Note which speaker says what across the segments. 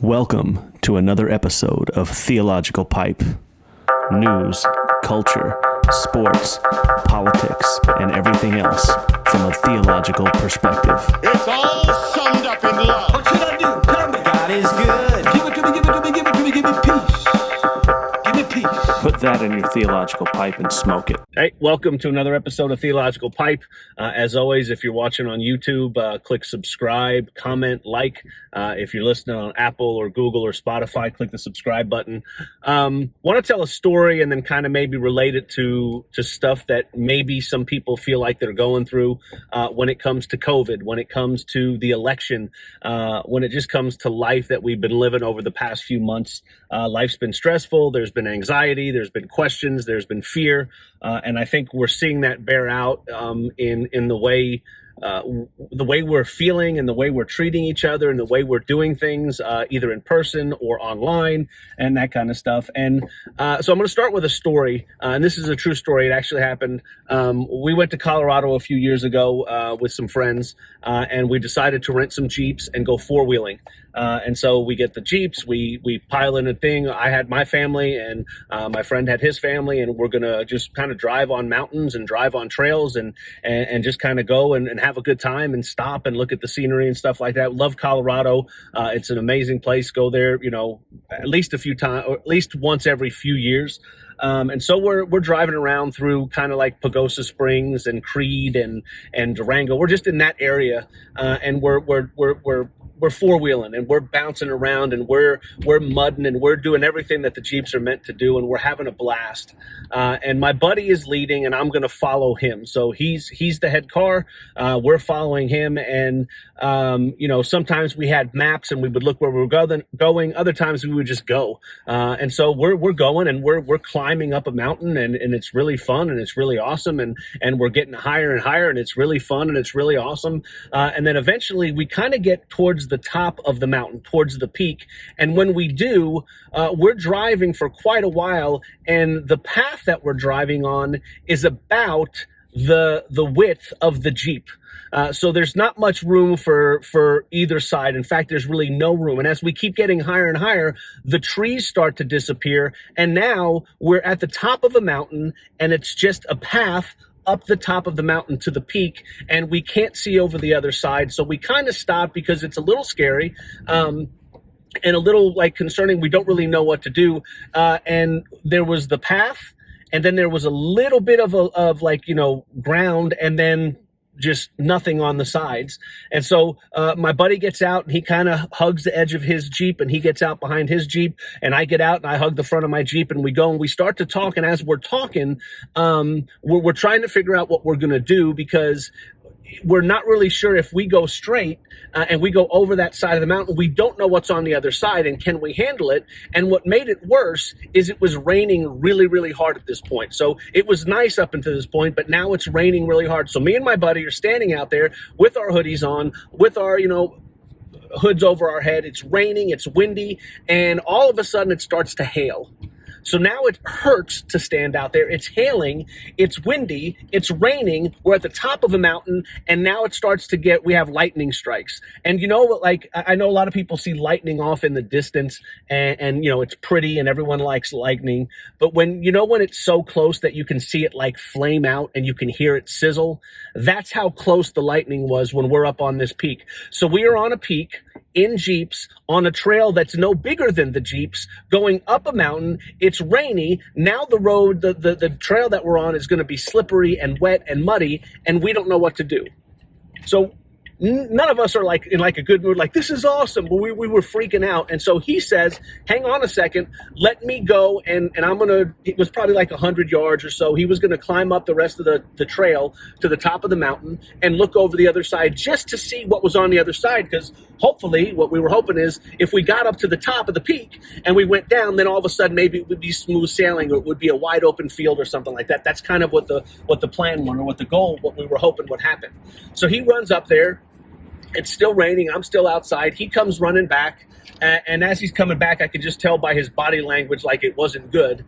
Speaker 1: Welcome to another episode of Theological Pipe. News, culture, sports, politics, and everything else from a theological perspective.
Speaker 2: It's all summed up in love.
Speaker 3: What should I do? Tell me.
Speaker 4: God is good.
Speaker 3: Give it to me, give it to me, give it to me, give me peace. Give me peace.
Speaker 1: Put that in your theological pipe and smoke it.
Speaker 5: Hey, welcome to another episode of Theological Pipe. As always, if you're watching on YouTube, click subscribe, comment, like. If you're listening on Apple or Google or Spotify, click the subscribe button. Want to tell a story and then kind of maybe relate it to stuff that maybe some people feel like they're going through when it comes to COVID, when it comes to the election, when it just comes to life that we've been living over the past few months. Life's been stressful. There's been anxiety. There's been questions. There's been fear. And I think we're seeing that bear out in the way we're feeling and the way we're treating each other and the way we're doing things, either in person or online and that kind of stuff. And so I'm going to start with a story, and this is a true story. It actually happened. We went to Colorado a few years ago with some friends, and we decided to rent some Jeeps and go four-wheeling. And so we get the Jeeps, we pile in a thing. I had my family and my friend had his family, and we're going to just kind of drive on mountains and drive on trails and just kind of go and have a good time and stop and look at the scenery and stuff like that. Love Colorado. It's an amazing place. Go there, at least a few times, or at least once every few years. And so we're driving around through kind of like Pagosa Springs and Creed and Durango. We're just in that area, and we're four-wheeling and we're bouncing around and we're mudding and we're doing everything that the Jeeps are meant to do, and we're having a blast. And my buddy is leading, and I'm going to follow him. So he's the head car. We're following him, and sometimes we had maps and we would look where we were going. Other times we would just go. And so we're going and we're climbing up a mountain, and it's really fun and it's really awesome, and we're getting higher and higher, and it's really fun and it's really awesome. And then eventually we kind of get towards the top of the mountain, towards the peak. And when we do, we're driving for quite a while, and the path that we're driving on is about the width of the Jeep. So there's not much room for either side. In fact, there's really no room. And as we keep getting higher and higher, the trees start to disappear. And now we're at the top of a mountain, and it's just a path up the top of the mountain to the peak, and we can't see over the other side. So we kind of stop because it's a little scary and a little concerning. We don't really know what to do. And there was the path, and then there was a little bit of ground, and then just nothing on the sides. And so my buddy gets out, and he kind of hugs the edge of his Jeep, and he gets out behind his Jeep, and I get out and I hug the front of my Jeep, and we go and we start to talk. And as we're talking, we're trying to figure out what we're going to do, because we're not really sure if we go straight and we go over that side of the mountain. We don't know what's on the other side, and can we handle it? And what made it worse is it was raining really, really hard at this point. So it was nice up until this point, but now it's raining really hard. So me and my buddy are standing out there with our hoodies on, with our, hoods over our head. It's raining, it's windy, and all of a sudden it starts to hail. So now it hurts to stand out there. It's hailing, it's windy, it's raining, we're at the top of a mountain, and now it starts to we have lightning strikes. And I know a lot of people see lightning off in the distance, and it's pretty and everyone likes lightning. But when it's so close that you can see it flame out and you can hear it sizzle, that's how close the lightning was when we're up on this peak. So we are on a peak in Jeeps on a trail that's no bigger than the Jeeps, going up a mountain. It's rainy. Now the road, the trail that we're on is going to be slippery and wet and muddy, and we don't know what to do. So none of us are in a good mood, this is awesome, but we were freaking out. And so he says, hang on a second, let me go, and I'm gonna, it was probably 100 yards or so, he was gonna climb up the rest of the trail to the top of the mountain and look over the other side just to see what was on the other side, because hopefully what we were hoping is if we got up to the top of the peak and we went down, then all of a sudden maybe it would be smooth sailing, or it would be a wide open field or something like that. That's kind of what the plan was, or what the goal, what we were hoping would happen. So he runs up there. It's still raining. I'm still outside. He comes running back. And as he's coming back, I could just tell by his body language like it wasn't good.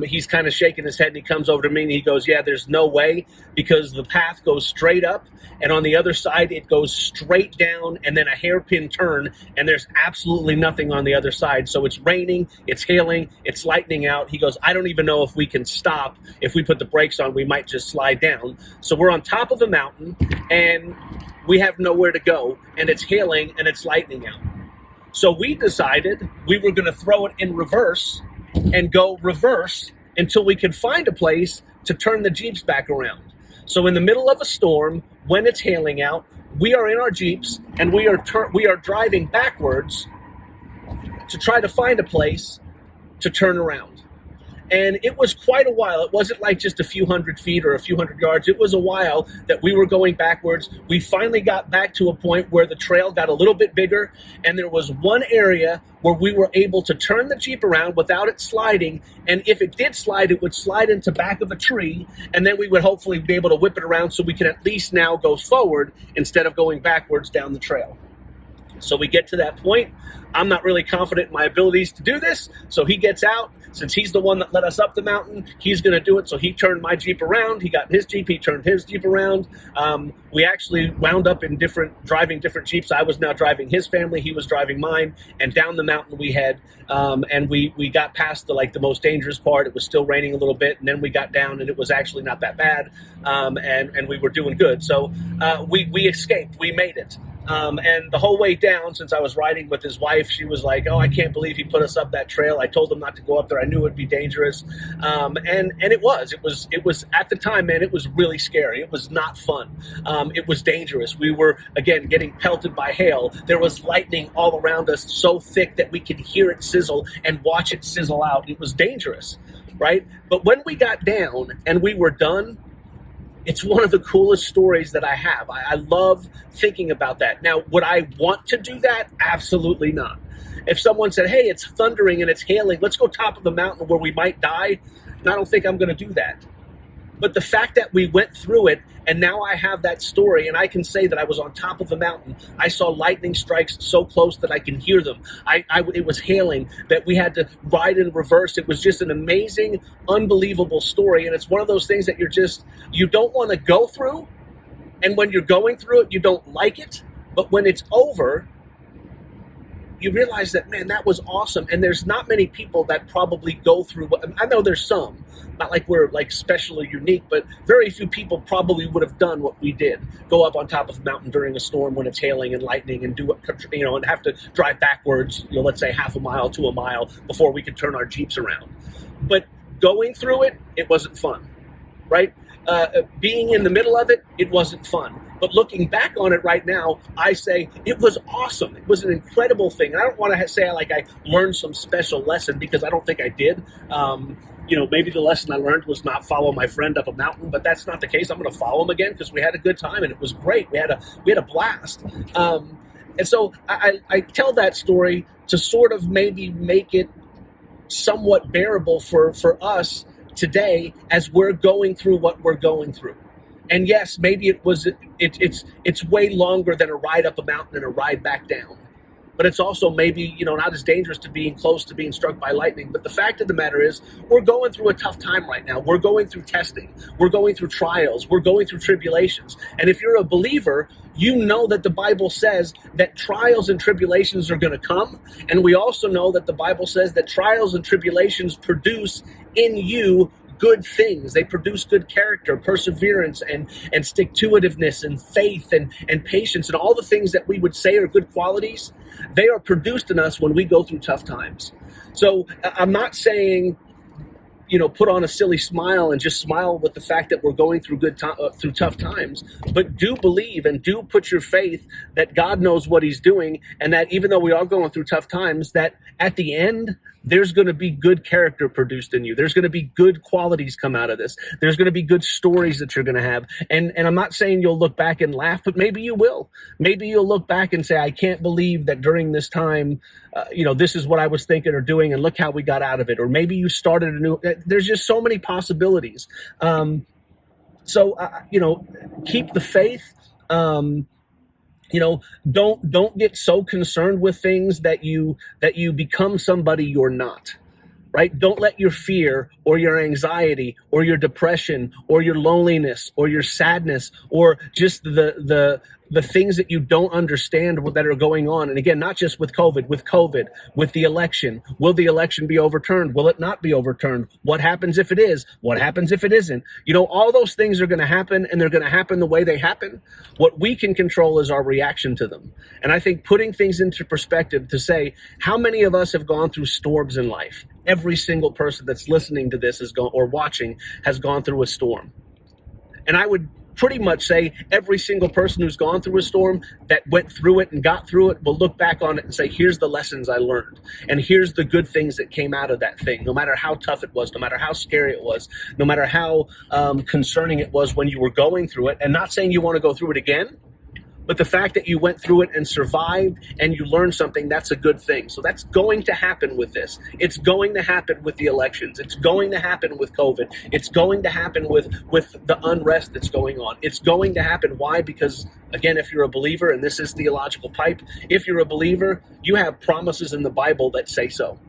Speaker 5: He's kind of shaking his head, and he comes over to me and he goes, yeah, there's no way, because the path goes straight up, and on the other side it goes straight down and then a hairpin turn, and there's absolutely nothing on the other side. So it's raining, it's hailing, it's lightning out. He goes, I don't even know if we can stop. If we put the brakes on, we might just slide down. So we're on top of a mountain, and we have nowhere to go, and it's hailing and it's lightning out. So we decided we were going to throw it in reverse and go reverse until we could find a place to turn the Jeeps back around. So in the middle of a storm, when it's hailing out, we are in our Jeeps and we are driving backwards to try to find a place to turn around. And it was quite a while. It wasn't like just a few hundred feet or a few hundred yards. It was a while that we were going backwards. We finally got back to a point where the trail got a little bit bigger, and there was one area where we were able to turn the Jeep around without it sliding. And if it did slide, it would slide into back of a tree, and then we would hopefully be able to whip it around so we can at least now go forward instead of going backwards down the trail. So we get to that point. I'm not really confident in my abilities to do this, so he gets out. Since he's the one that led us up the mountain, he's going to do it. So he turned my Jeep around. He got in his Jeep. He turned his Jeep around. We actually wound up in driving different Jeeps. I was now driving his family. He was driving mine. And down the mountain we head. And we got past the most dangerous part. It was still raining a little bit. And then we got down, and it was actually not that bad. And we were doing good. So we escaped. We made it. And the whole way down, since I was riding with his wife, she was like, oh, I can't believe he put us up that trail. I told him not to go up there. I knew it would be dangerous. And it was at the time, man, it was really scary. It was not fun. It was dangerous. We were, again, getting pelted by hail. There was lightning all around us so thick that we could hear it sizzle and watch it sizzle out. It was dangerous, right? But when we got down and we were done, it's one of the coolest stories that I have. I love thinking about that. Now, would I want to do that? Absolutely not. If someone said, hey, it's thundering and it's hailing, let's go top of the mountain where we might die, I don't think I'm going to do that. But the fact that we went through it, and now I have that story, and I can say that I was on top of a mountain. I saw lightning strikes so close that I can hear them. It was hailing, that we had to ride in reverse. It was just an amazing, unbelievable story, and it's one of those things that you don't want to go through, and when you're going through it, you don't like it, but when it's over, you realize that, man, that was awesome. And there's not many people that probably go through I know there's some, not like we're like special or unique, but very few people probably would have done what we did. Go up on top of a mountain during a storm when it's hailing and lightning and and have to drive backwards, let's say half a mile to a mile before we could turn our Jeeps around. But going through it, it wasn't fun, right? Being in the middle of it, it wasn't fun. But looking back on it right now, I say it was awesome. It was an incredible thing. And I don't want to say like I learned some special lesson, because I don't think I did. Maybe the lesson I learned was not follow my friend up a mountain, but that's not the case. I'm going to follow him again because we had a good time and it was great. We had a blast. And so I tell that story to sort of maybe make it somewhat bearable for us today as we're going through what we're going through. And yes, maybe it's way longer than a ride up a mountain and a ride back down. But it's also maybe, not as dangerous to being close to being struck by lightning. But the fact of the matter is, we're going through a tough time right now. We're going through testing. We're going through trials. We're going through tribulations. And if you're a believer, you know that the Bible says that trials and tribulations are going to come. And we also know that the Bible says that trials and tribulations produce in you good things. They produce good character, perseverance, and stick-to-itiveness, and faith, and patience, and all the things that we would say are good qualities. They are produced in us when we go through tough times. So I'm not saying, put on a silly smile and just smile with the fact that we're going through through tough times, but do believe and do put your faith that God knows what he's doing, and that even though we are going through tough times, that at the end, there's going to be good character produced in you. There's going to be good qualities come out of this. There's going to be good stories that you're going to have. And I'm not saying you'll look back and laugh, but maybe you will. Maybe you'll look back and say, I can't believe that during this time, this is what I was thinking or doing, and look how we got out of it. Or maybe you started a new, there's just so many possibilities. So keep the faith. don't get so concerned with things that you become somebody you're not. Right? Don't let your fear or your anxiety or your depression or your loneliness or your sadness or just the things that you don't understand that are going on. And again, not just with COVID, with the election. Will the election be overturned? Will it not be overturned? What happens if it is? What happens if it isn't? All those things are going to happen, and they're going to happen the way they happen. What we can control is our reaction to them. And I think putting things into perspective to say, how many of us have gone through storms in life? Every single person that's listening to this or watching has gone through a storm. And I would pretty much say every single person who's gone through a storm that went through it and got through it will look back on it and say, here's the lessons I learned. And here's the good things that came out of that thing, no matter how tough it was, no matter how scary it was, no matter how concerning it was when you were going through it. And not saying you want to go through it again, but the fact that you went through it and survived and you learned something, that's a good thing. So that's going to happen with this. It's going to happen with the elections. It's going to happen with COVID. It's going to happen with the unrest that's going on. It's going to happen. Why? Because, again, if you're a believer, and this is Theological Pipe, if you're a believer, you have promises in the Bible that say so.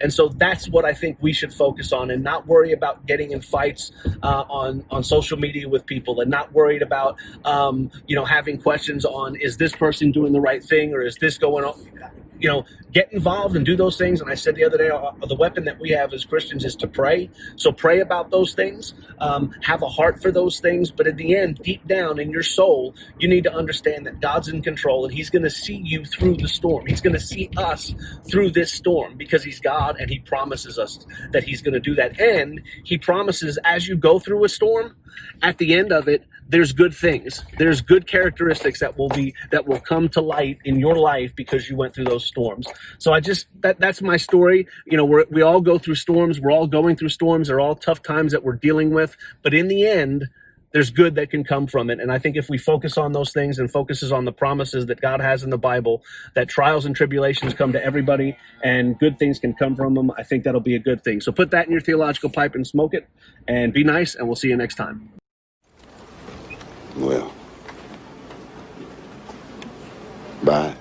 Speaker 5: And so that's what I think we should focus on, and not worry about getting in fights on social media with people, and not worried about, having questions on, is this person doing the right thing, or is this going on? Get involved and do those things. And I said the other day, the weapon that we have as Christians is to pray. So pray about those things, have a heart for those things. But at the end, deep down in your soul, you need to understand that God's in control, and he's going to see you through the storm. He's going to see us through this storm because he's God, and he promises us that he's going to do that. And he promises, as you go through a storm, at the end of it, there's good things. There's good characteristics that will come to light in your life because you went through those storms. So that's my story. We all go through storms. We're all going through storms. They're all tough times that we're dealing with. But in the end, there's good that can come from it. And I think if we focus on those things and focuses on the promises that God has in the Bible, that trials and tribulations come to everybody and good things can come from them, I think that'll be a good thing. So put that in your theological pipe and smoke it, and be nice, and we'll see you next time.
Speaker 4: Well, bye.